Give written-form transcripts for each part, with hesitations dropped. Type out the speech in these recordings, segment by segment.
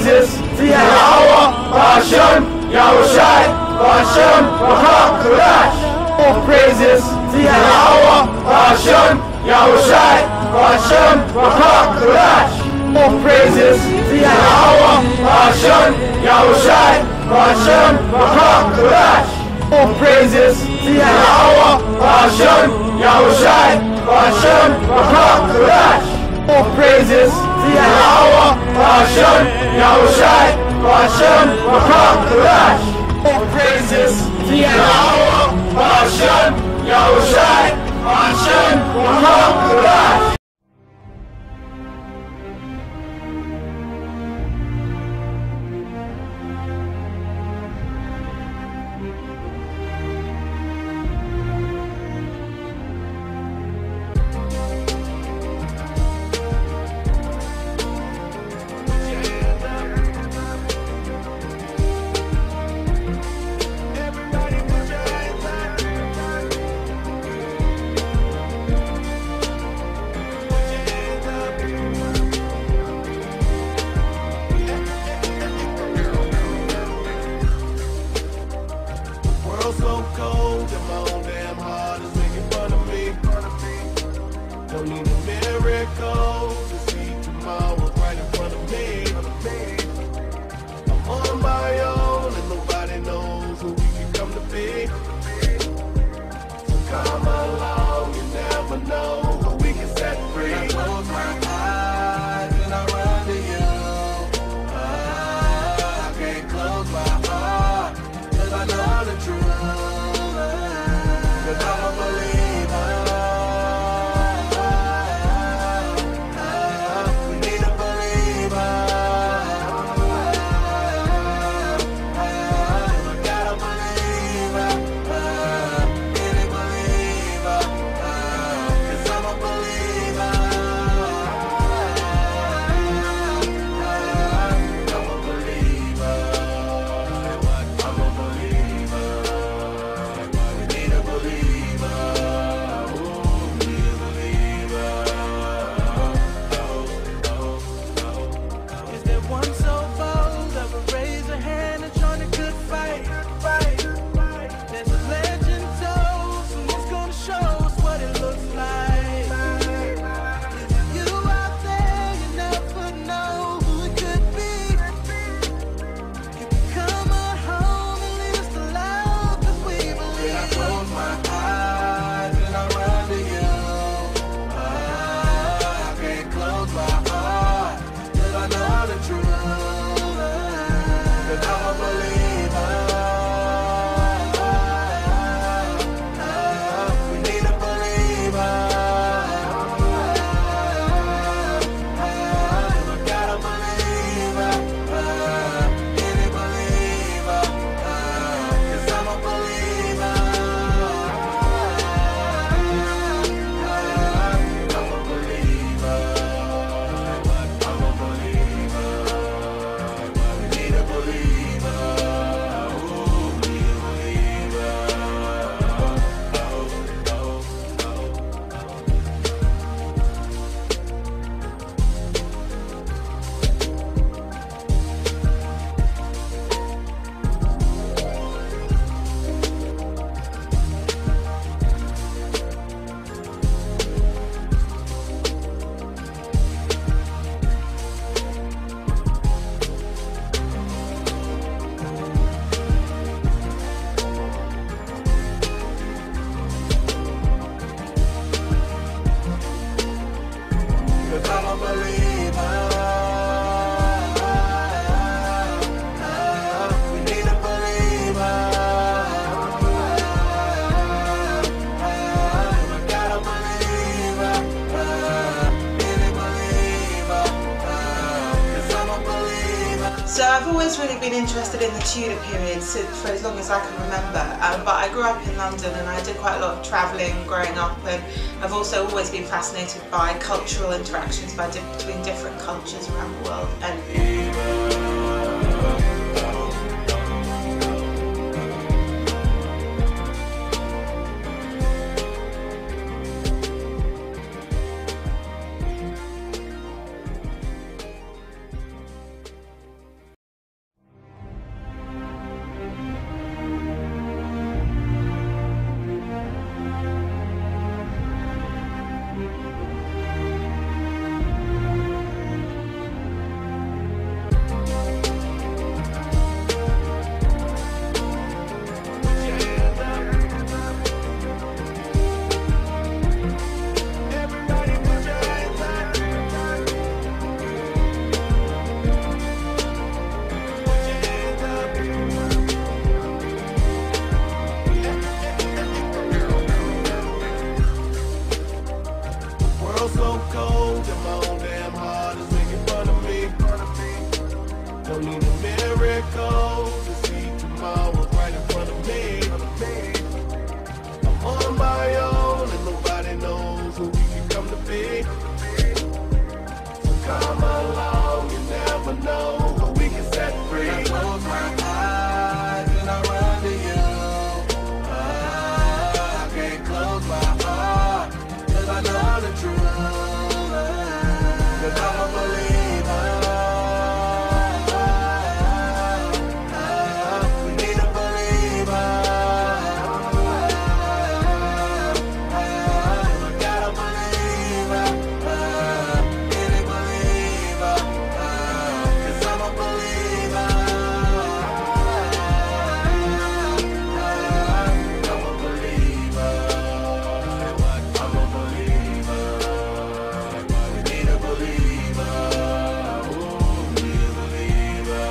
praises في الهوى عشان يوشعي عشان وهاكراش. More praises في الهوى عشان يوشعي عشان وهاكراش. More praises في الهوى عشان يوشعي عشان وهاكراش. More praises في الهوى عشان يوشعي عشان وهاكراش. More praises في الهوى عشان يوشعي عشان وهاكراش. More praises في الهوى عشان يوشعي عشان وهاكراش. So cold and my own damn heart is making fun of me. Don't need a miracle to see tomorrow right in front of me. I'm on my own and nobody knows who we can come to be. So come along, you never know who we can set free. I close my eyes and I run to you. I can't close my heart 'cause I know the truth. I'm a believer. We need a believer. I got a believer. Any believer. 'Cause I'm a believer. I'm a believer. I'm a believer. We need a believer. Is there one so bold that would raise a hand and join a good fight? There's a legend told, and it's gonna show us what it looks like. You out there, you never know who it could be. You can come on home and leave us alone, 'cause we believe. I close my eyes and I run to you. I can't close my heart 'cause I know the truth. 'Cause I'm a believer. We need a believer. I got a believer. Any believer. 'Cause I'm a believer. I'm a believer. I'm a believer. We need a believer. We need a believer. Cause I'm a believer. We need a believer. I got a believer. Any believer. Cause I'm a believer. So I've always really been interested in the Tudor period for as long as I can remember, but I grew up in London and I did quite a lot of travelling growing up, and I've also always been fascinated by cultural interactions between different cultures around the world. And Don't need a miracle to see tomorrow right in front of me. I'm on my own and nobody knows who we can come to be. So come along, you never know who we can set free. I close my eyes and I run to you. I can't close my heart, cause I know the truth. Cause I'm a believer. We need a believer. We got a believer. Any believer. Cause I'm a believer. I'm a believer. I'm a believer. We need a believer. Ooh, we need a believer.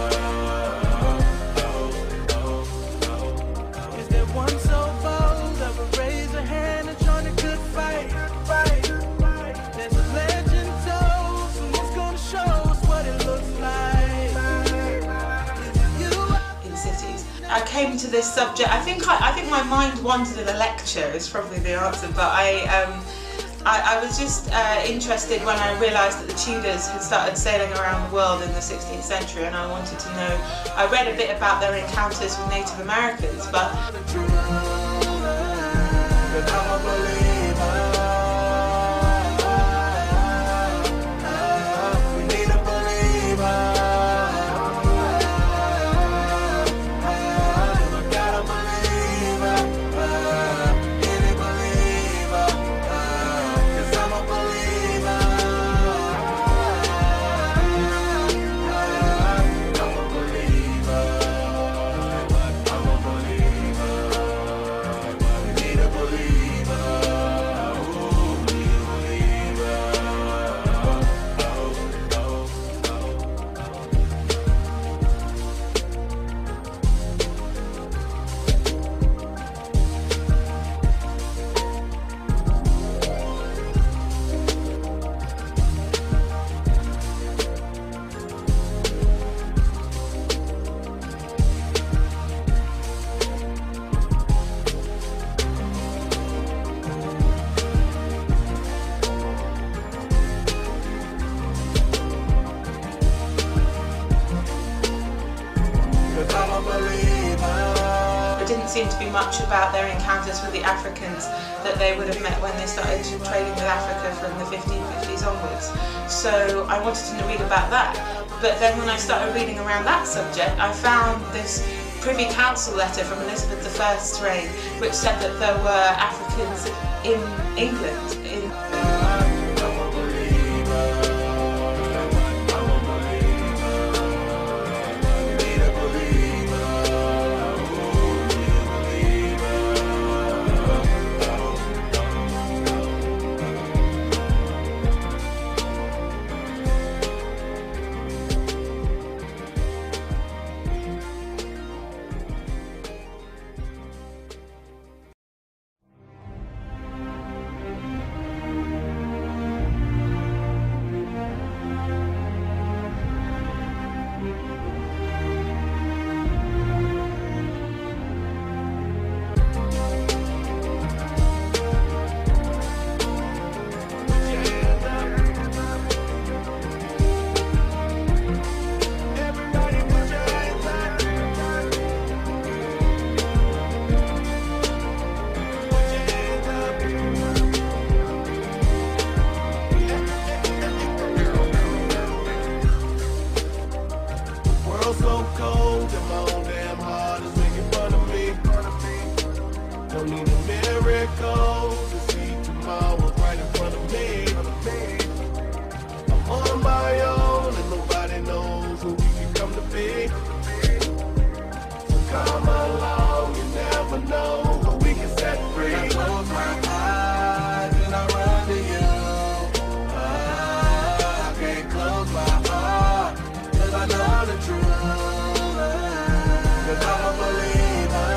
Is there one so bold that would raise a hand and join a good fight? There's a legend told, someone's gonna show us what it looks like. You in cities. I came to this subject. I think my mind wandered in a lecture is probably the answer, but I was just interested when I realised that the Tudors had started sailing around the world in the 16th century, and I wanted to know. I read a bit about their encounters with Native Americans, but Cause I'm a believer. We need a believer. We got a believer. Any believer. Cause I'm a believer. I'm a believer. I'm a believer. We need a believer. Ooh, we need a believer. Cause I'm a believer. there didn't seem to be much about their encounters with the Africans that they would have met when they started trading with Africa from the 1550s onwards. So I wanted to read about that. But then when I started reading around that subject, I found this Privy Council letter from Elizabeth I's reign, which said that there were Africans in England. So cold and my own damn heart is making fun of me. Don't need a miracle to see tomorrow right in front of me. I'm on my own and nobody knows who we can come to be. So come along, you never know who we can set free. I close my eyes and I run to you. I can't close my heart, cause I know the truth. Cause I'm a believer.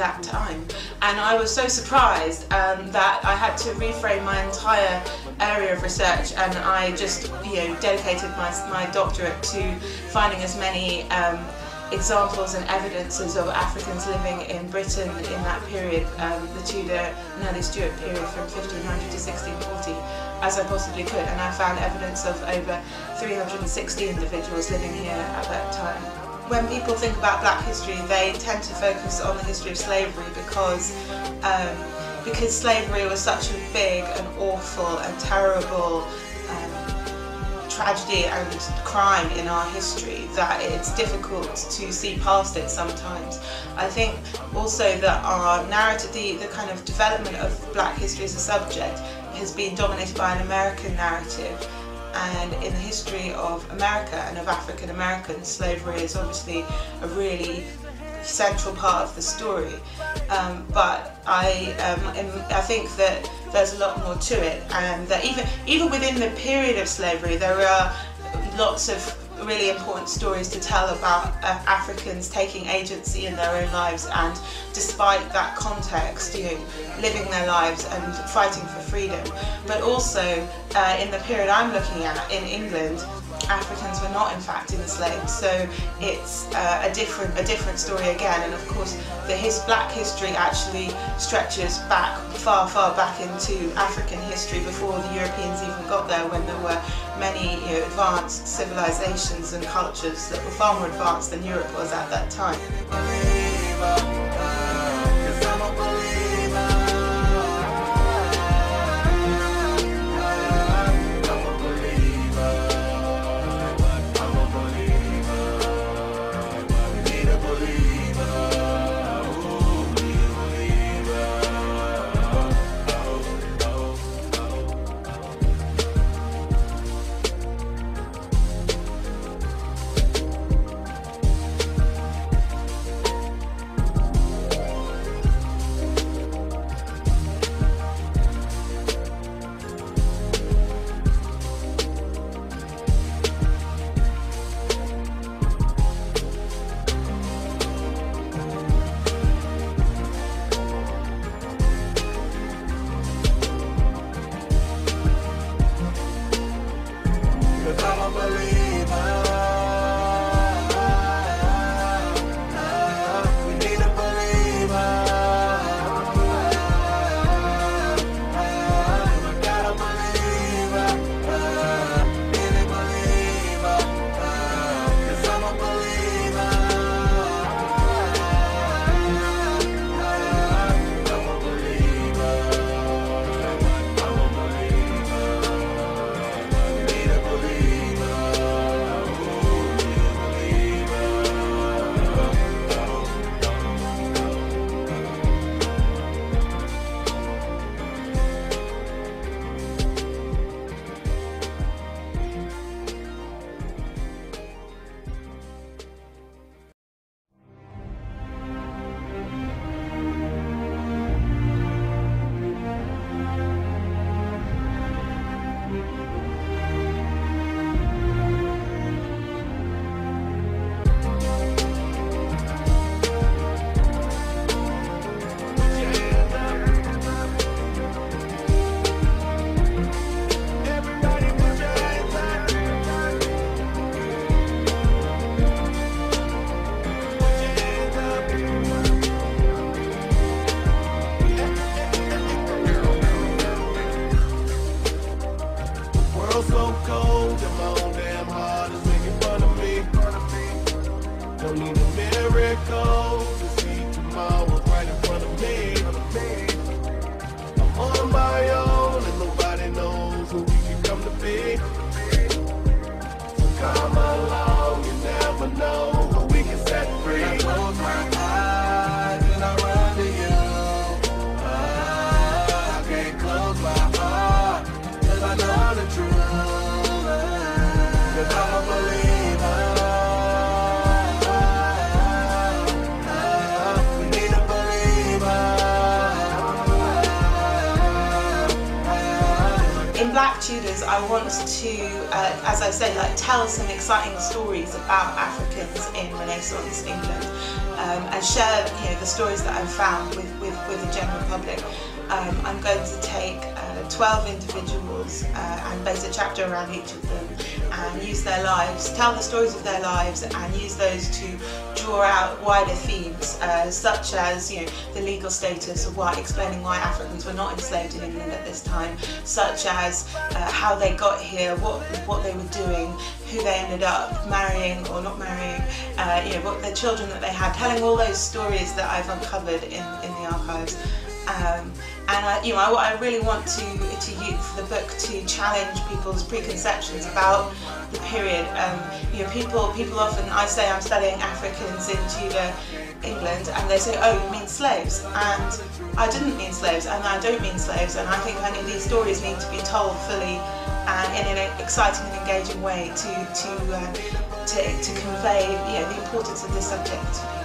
that time. And I was so surprised that I had to reframe my entire area of research, and I just dedicated my doctorate to finding as many examples and evidences of Africans living in Britain in that period, the Tudor and early Stuart period from 1500 to 1640, as I possibly could, and I found evidence of over 360 individuals living here at that time. When people think about black history, they tend to focus on the history of slavery because slavery was such a big and awful and terrible tragedy and crime in our history that it's difficult to see past it sometimes. I think also that our narrative, the kind of development of black history as a subject, has been dominated by an American narrative. And in the history of America and of African Americans, slavery is obviously a really central part of the story. But I think that there's a lot more to it, and that even within the period of slavery, there are lots of really important stories to tell about Africans taking agency in their own lives, and despite that context, living their lives and fighting for freedom. But also in the period I'm looking at in England, Africans were not in fact enslaved, so it's a different story again. And of course, black history actually stretches back far back into African history before the Europeans even got there, when there were many advanced civilizations and cultures that were far more advanced than Europe was at that time. Tudors, I want to, as I said, like tell some exciting stories about Africans in Renaissance England, and share, the stories that I've found with the general public. I'm going to take 12 individuals and base a chapter around each of them, and use their lives, tell the stories of their lives, and use those to draw out wider themes, such as the legal status of explaining why Africans were not enslaved in England at this time, such as how they got here, what they were doing, who they ended up marrying or not marrying, what the children that they had, telling all those stories that I've uncovered in the archives. I really want to use the book to challenge people's preconceptions about the period. People often, I say I'm studying Africans in Tudor England, and they say, oh, you mean slaves? And I didn't mean slaves, and I don't mean slaves, and I think these stories need to be told fully and in an exciting and engaging way to convey the importance of this subject.